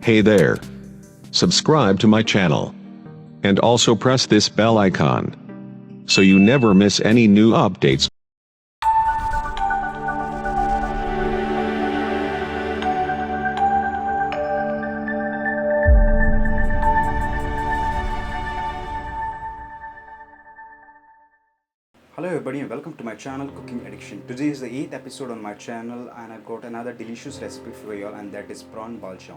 Hey there. Subscribe to my channel. And also press this bell icon, so you never miss any new updates. Hello everybody and welcome to my channel Cooking Addiction. Today is the 8th episode on my channel and I've got another delicious recipe for you all, and that is Prawn Balchao.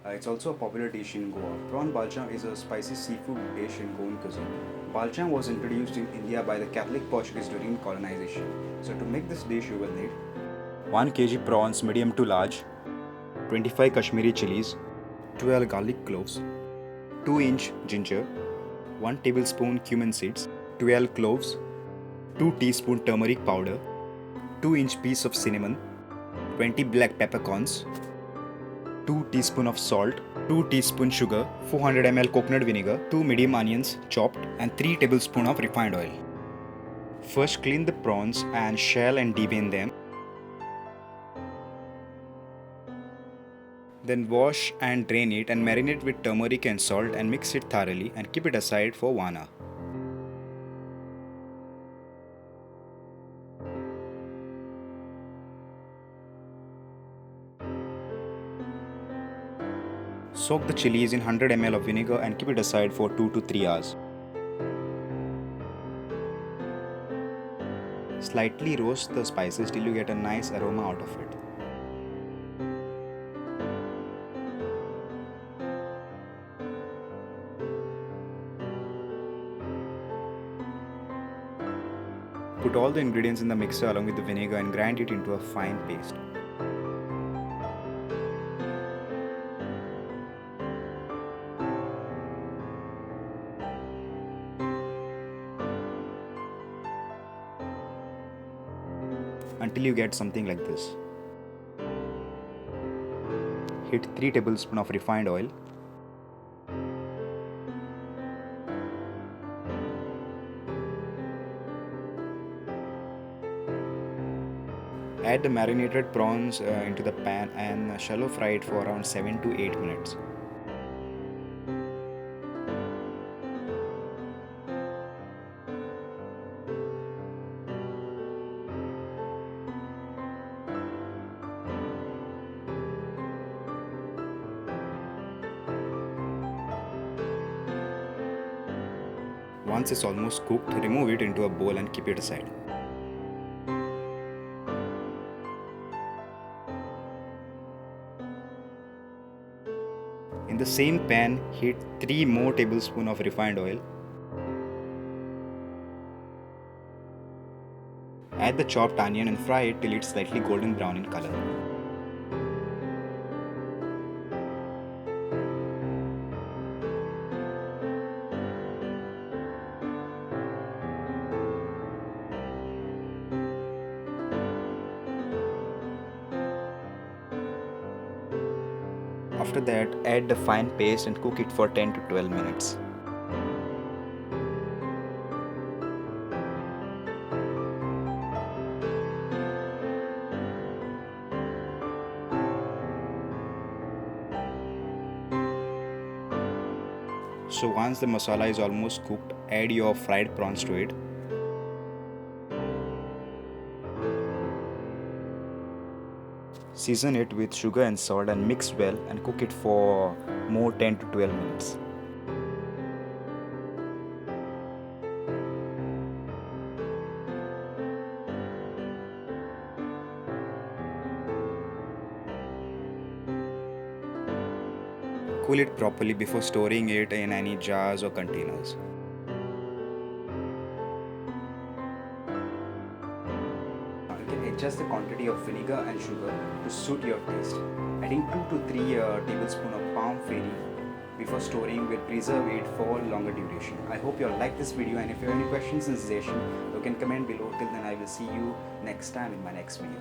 It's also a popular dish in Goa. Prawn Balchao is a spicy seafood dish in Goan cuisine. Balchao was introduced in India by the Catholic Portuguese during colonization. So to make this dish you will need 1 kg prawns medium to large, 25 Kashmiri chilies, 12 garlic cloves, 2-inch ginger, 1 tablespoon cumin seeds, 12 cloves, 2 teaspoon turmeric powder, 2-inch piece of cinnamon, 20 black peppercorns, 2 teaspoon of salt, 2 teaspoon sugar, 400 ml coconut vinegar, 2 medium onions chopped, and 3 tablespoon of refined oil. First clean the prawns and shell and devein them. Then wash and drain it and marinate with turmeric and salt and mix it thoroughly and keep it aside for 1 hour. Soak the chilies in 100 ml of vinegar and keep it aside for 2 to 3 hours. Slightly roast the spices till you get a nice aroma out of it. Put all the ingredients in the mixer along with the vinegar and grind it into a fine paste. Until you get something like this. Heat 3 tablespoons of refined oil. Add the marinated prawns into the pan and shallow fry it for around 7 to 8 minutes. Once it's almost cooked, remove it into a bowl and keep it aside. In the same pan, heat 3 more tablespoons of refined oil. Add the chopped onion and fry it till it's slightly golden brown in color. After that, add the fine paste and cook it for 10 to 12 minutes. So once the masala is almost cooked, add your fried prawns to it. Season it with sugar and salt and mix well and cook it for more 10 to 12 minutes. Cool it properly before storing it in any jars or containers. Adjust the quantity of vinegar and sugar to suit your taste. Adding 2 to 3 tablespoons of palm fairy before storing will preserve it for longer duration. I hope you all like this video, and if you have any questions and suggestions, you can comment below. Till then, I will see you next time in my next video.